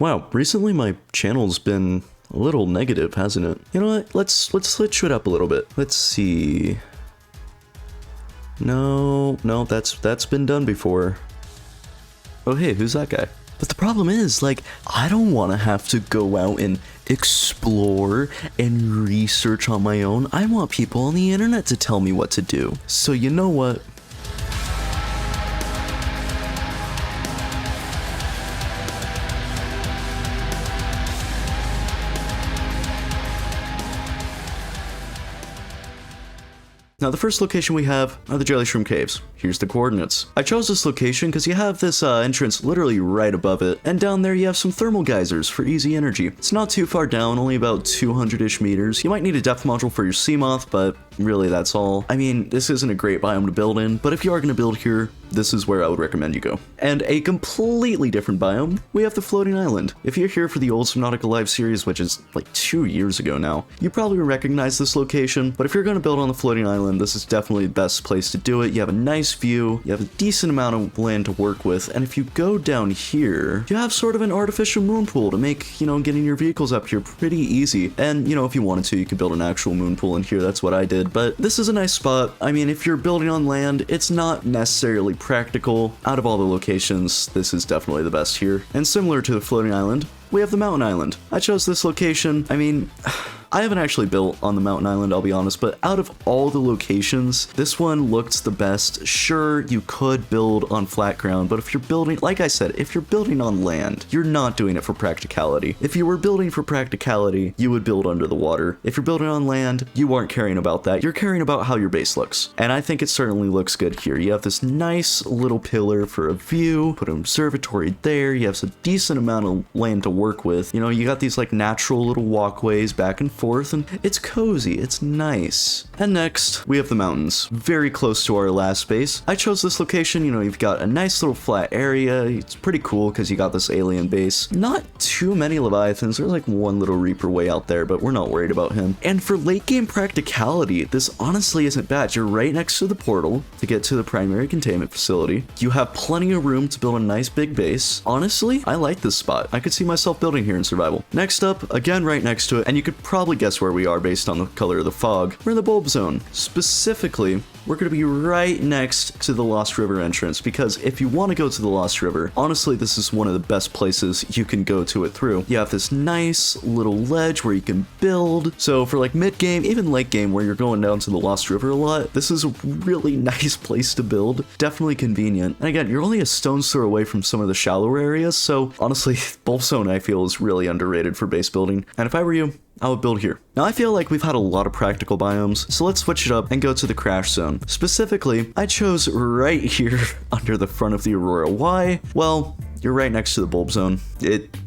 Wow, recently my channel's been a little negative, hasn't it? You know what? Let's switch it up a little bit. Let's see. No, that's been done before. Oh hey, who's that guy? But the problem is, like, I don't want to have to go out and explore and research on my own. I want people on the internet to tell me what to do. So you know what? Now the first location we have are the Jellyshroom Caves. Here's the coordinates. I chose this location because you have this entrance literally right above it, and down there you have some thermal geysers for easy energy. It's not too far down, only about 200-ish meters. You might need a depth module for your Seamoth, but really that's all. I mean, this isn't a great biome to build in, but if you are going to build here, this is where I would recommend you go. And a completely different biome, we have the Floating Island. If you're here for the old Subnautica Live series, which is like 2 years ago now, you probably recognize this location, but if you're going to build on the Floating Island, this is definitely the best place to do it. You have a nice view, you have a decent amount of land to work with, and if you go down here, you have sort of an artificial moon pool to make, you know, getting your vehicles up here pretty easy. And, you know, if you wanted to, you could build an actual moon pool in here, that's what I did, but this is a nice spot. I mean, if you're building on land, it's not necessarily practical. Out of all the locations, this is definitely the best here. And similar to the Floating Island, we have the Mountain Island. I chose this location. I mean, I haven't actually built on the Mountain Island, I'll be honest, but out of all the locations, this one looked the best. Sure, you could build on flat ground, but if you're building, like I said, if you're building on land, you're not doing it for practicality. If you were building for practicality, you would build under the water. If you're building on land, you aren't caring about that. You're caring about how your base looks. And I think it certainly looks good here. You have this nice little pillar for a view, put an observatory there, you have a decent amount of land to work with. You know, you got these like natural little walkways back and forth, and it's cozy, it's nice. And next, we have the mountains, very close to our last base. I chose this location, you know, you've got a nice little flat area. It's pretty cool because you got this alien base. Not too many Leviathans, there's like one little Reaper way out there, but we're not worried about him. And for late game practicality, this honestly isn't bad. You're right next to the portal to get to the primary containment facility. You have plenty of room to build a nice big base. Honestly, I like this spot. I could see myself building here in survival. Next up, again right next to it, and you could probably guess where we are based on the color of the fog. We're in the bulb zone. Specifically, we're going to be right next to the Lost River entrance, because if you want to go to the Lost River, honestly, this is one of the best places you can go to it through. You have this nice little ledge where you can build. So for like mid-game, even late game where you're going down to the Lost River a lot, this is a really nice place to build. Definitely convenient. And again, you're only a stone's throw away from some of the shallower areas, so honestly, bulb zone I feel is really underrated for base building. And if I were you, I would build here. Now I feel like we've had a lot of practical biomes, so let's switch it up and go to the crash zone. Specifically, I chose right here under the front of the Aurora. Why? Well, you're right next to the bulb zone.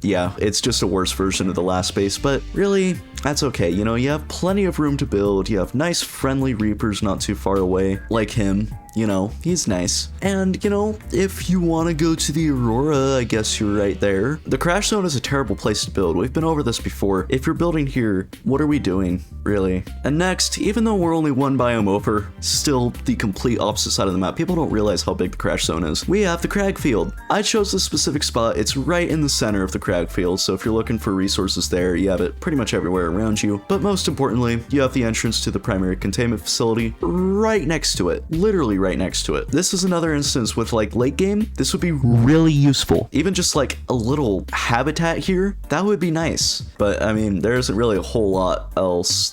Yeah, it's just a worse version of the last base, but really, that's okay. You know, you have plenty of room to build. You have nice friendly Reapers not too far away, like him. You know, he's nice. And, you know, if you want to go to the Aurora, I guess you're right there. The crash zone is a terrible place to build. We've been over this before. If you're building here, what are we doing, really? And next, even though we're only one biome over, still the complete opposite side of the map, people don't realize how big the crash zone is. We have the Crag Field. I chose this specific spot. It's right in the center of the Crag Field, so if you're looking for resources there, you have it pretty much everywhere around you. But most importantly, you have the entrance to the primary containment facility right next to it. Literally right next to it. This is another instance with like late game, this would be really useful. Even just like a little habitat here, that would be nice. But I mean, there isn't really a whole lot else.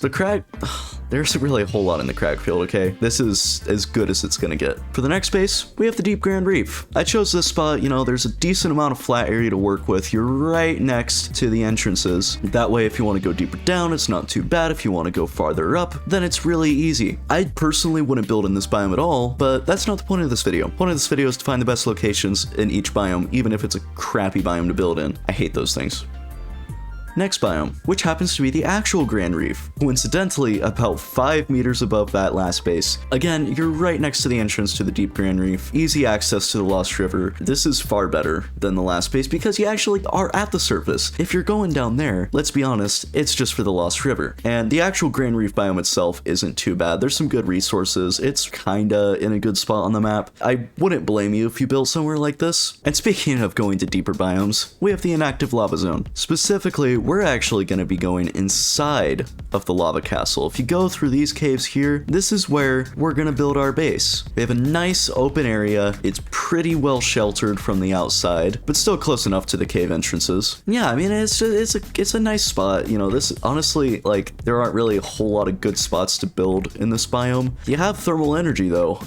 There isn't really a whole lot in the Crag Field, okay? This is as good as it's gonna get. For the next base, we have the Deep Grand Reef. I chose this spot, you know, there's a decent amount of flat area to work with. You're right next to the entrances. That way, if you want to go deeper down, it's not too bad. If you want to go farther up, then it's really easy. I personally wouldn't build in this biome at all, but that's not the point of this video. The point of this video is to find the best locations in each biome, even if it's a crappy biome to build in. I hate those things. Next biome, which happens to be the actual Grand Reef, coincidentally about 5 meters above that last base. Again, you're right next to the entrance to the deep Grand Reef, easy access to the Lost River. This is far better than the last base because you actually are at the surface. If you're going down there, let's be honest, it's just for the Lost River. And the actual Grand Reef biome itself isn't too bad. There's some good resources. It's kinda in a good spot on the map. I wouldn't blame you if you built somewhere like this. And speaking of going to deeper biomes, we have the inactive lava zone. Specifically, we're actually going to be going inside of the lava castle. If you go through these caves here, this is where we're going to build our base. We have a nice open area. It's pretty well sheltered from the outside, but still close enough to the cave entrances. Yeah, I mean, it's a nice spot. You know, this honestly, like, there aren't really a whole lot of good spots to build in this biome. You have thermal energy though.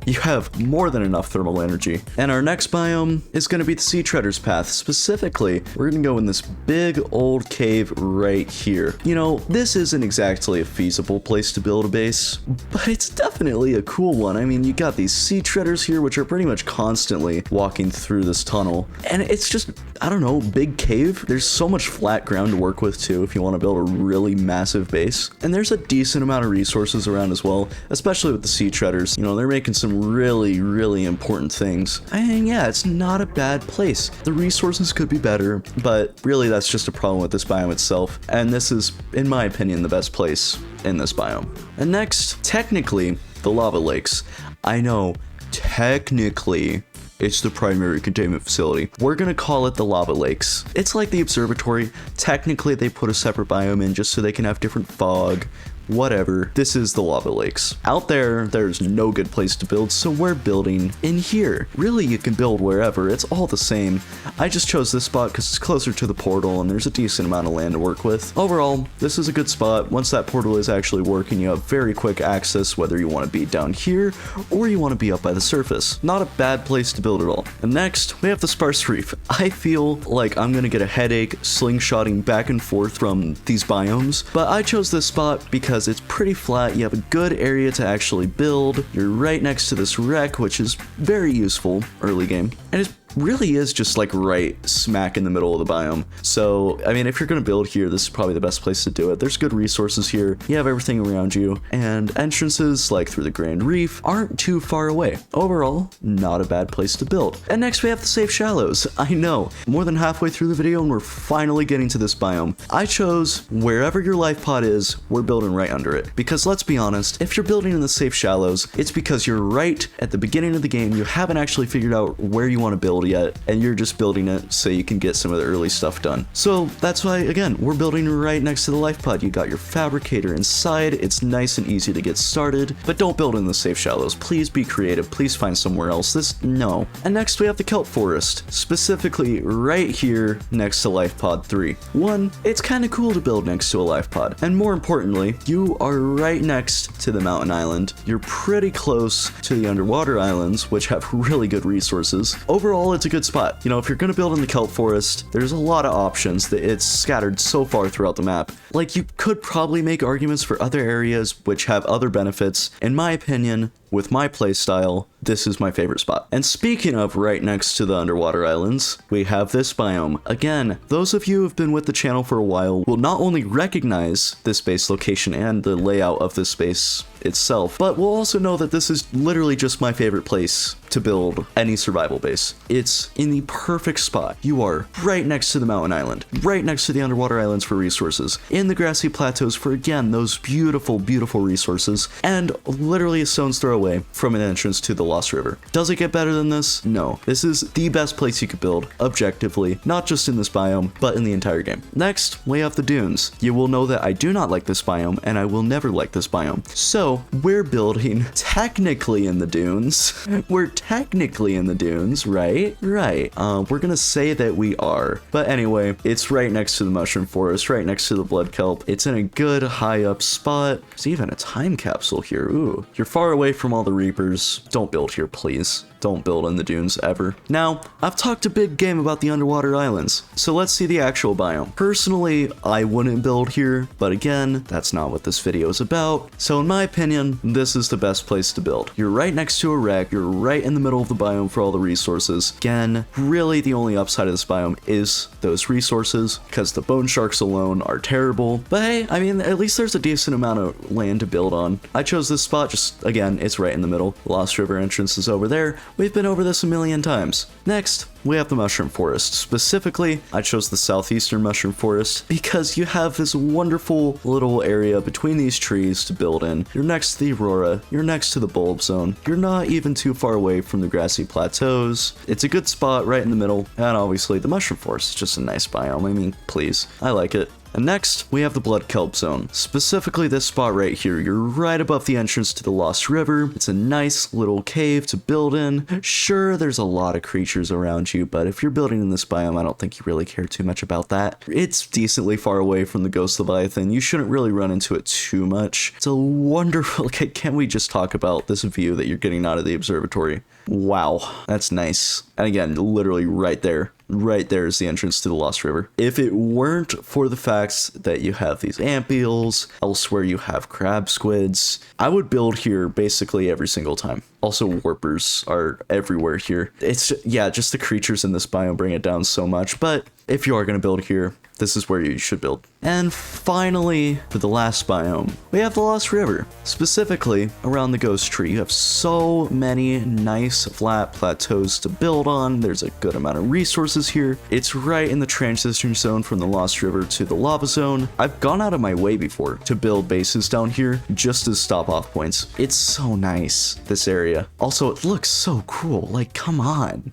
You have more than enough thermal energy. And our next biome is going to be the Sea Treader's Path. Specifically, we're going to go in this big old cave right here. You know, this isn't exactly a feasible place to build a base, but it's definitely a cool one. I mean, you got these sea treaders here, which are pretty much constantly walking through this tunnel. And it's just, I don't know, big cave. There's so much flat ground to work with too if you want to build a really massive base. And there's a decent amount of resources around as well, especially with the sea treaders. You know, they're making some really, really important things. And yeah, it's not a bad place. The resources could be better, but really that's just a problem with this biome itself. And this is, in my opinion, the best place in this biome. And next, technically, the lava lakes. I know, technically, it's the primary containment facility. We're gonna call it the lava lakes. It's like the observatory. Technically, they put a separate biome in just so they can have different fog. Whatever. This is the lava lakes. Out there, there's no good place to build, so we're building in here. Really, you can build wherever. It's all the same. I just chose this spot because it's closer to the portal and there's a decent amount of land to work with. Overall, this is a good spot. Once that portal is actually working, you have very quick access, whether you want to be down here or you want to be up by the surface. Not a bad place to build at all. And next, we have the Sparse Reef. I feel like I'm gonna get a headache slingshotting back and forth from these biomes, but I chose this spot because it's pretty flat. You have a good area to actually build. You're right next to this wreck, which is very useful early game. And it's really is just like right smack in the middle of the biome. So, I mean, if you're going to build here, this is probably the best place to do it. There's good resources here. You have everything around you, and entrances like through the Grand Reef aren't too far away. Overall, not a bad place to build. And next we have the Safe Shallows. I know, more than halfway through the video and we're finally getting to this biome. I chose wherever your life pod is, we're building right under it. Because let's be honest, if you're building in the Safe Shallows, it's because you're right at the beginning of the game. You haven't actually figured out where you want to build yet, and you're just building it so you can get some of the early stuff done. So that's why, again, we're building right next to the life pod. You got your fabricator inside. It's nice and easy to get started, but don't build in the Safe Shallows. Please be creative. Please find somewhere else. No. And next we have the Kelp Forest, specifically right here next to life pod 3. One, it's kind of cool to build next to a life pod, and more importantly, you are right next to the mountain island. You're pretty close to the underwater islands, which have really good resources. Overall, it's a good spot. You know, if you're gonna build in the Kelp Forest, there's a lot of options. That it's scattered so far throughout the map. Like, you could probably make arguments for other areas which have other benefits. In my opinion, with my playstyle, this is my favorite spot. And speaking of right next to the underwater islands, we have this biome. Again, those of you who have been with the channel for a while will not only recognize this base location and the layout of this space itself, but will also know that this is literally just my favorite place to build any survival base. It's in the perfect spot. You are right next to the mountain island, right next to the underwater islands for resources, in the Grassy Plateaus for, again, those beautiful, beautiful resources, and literally a stone's throw away from an entrance to the Lost River. Does it get better than this? No. This is the best place you could build, objectively, not just in this biome, but in the entire game. Next, we have the dunes. You will know that I do not like this biome, and I will never like this biome. So, we're building technically in the dunes. We're technically in the dunes, right? Right. We're gonna say that we are. But anyway, it's right next to the mushroom forest, right next to the blood kelp. It's in a good high up spot. There's even a time capsule here. Ooh. You're far away from from all the reapers. Don't build here, please. Don't build in the dunes ever. Now, I've talked a big game about the underwater islands, so let's see the actual biome. Personally, I wouldn't build here, but again, that's not what this video is about. So in my opinion, this is the best place to build. You're right next to a wreck, you're right in the middle of the biome for all the resources. Again, really the only upside of this biome is those resources, because the bone sharks alone are terrible. But hey, I mean, at least there's a decent amount of land to build on. I chose this spot just, again, it's right in the middle. Lost River entrance is over there. We've been over this a million times. Next, we have the mushroom forest. Specifically, I chose the southeastern mushroom forest because you have this wonderful little area between these trees to build in. You're next to the aurora, you're next to the bulb zone, you're not even too far away from the grassy plateaus. It's a good spot right in the middle, and obviously the mushroom forest is just a nice biome. I mean, please, I like it. And next, we have the Blood Kelp Zone. Specifically this spot right here. You're right above the entrance to the Lost River. It's a nice little cave to build in. Sure, there's a lot of creatures around you, but if you're building in this biome, I don't think you really care too much about that. It's decently far away from the Ghost Leviathan. You shouldn't really run into it too much. It's a wonderful... Can we just talk about this view that you're getting out of the observatory? Wow, that's nice. And again, literally right there. Right there is the entrance to the Lost River. If it weren't for the fact that you have these ampeals, elsewhere you have crab squids, I would build here basically every single time. Also, warpers are everywhere here. It's, yeah, just the creatures in this biome bring it down so much, but if you are going to build here, this is where you should build. And finally, for the last biome, we have the Lost River. Specifically, around the Ghost Tree, you have so many nice flat plateaus to build on. There's a good amount of resources here. It's right in the transition zone from the Lost River to the lava zone. I've gone out of my way before to build bases down here just as stop-off points. It's so nice, this area. Also, it looks so cool. Like, come on.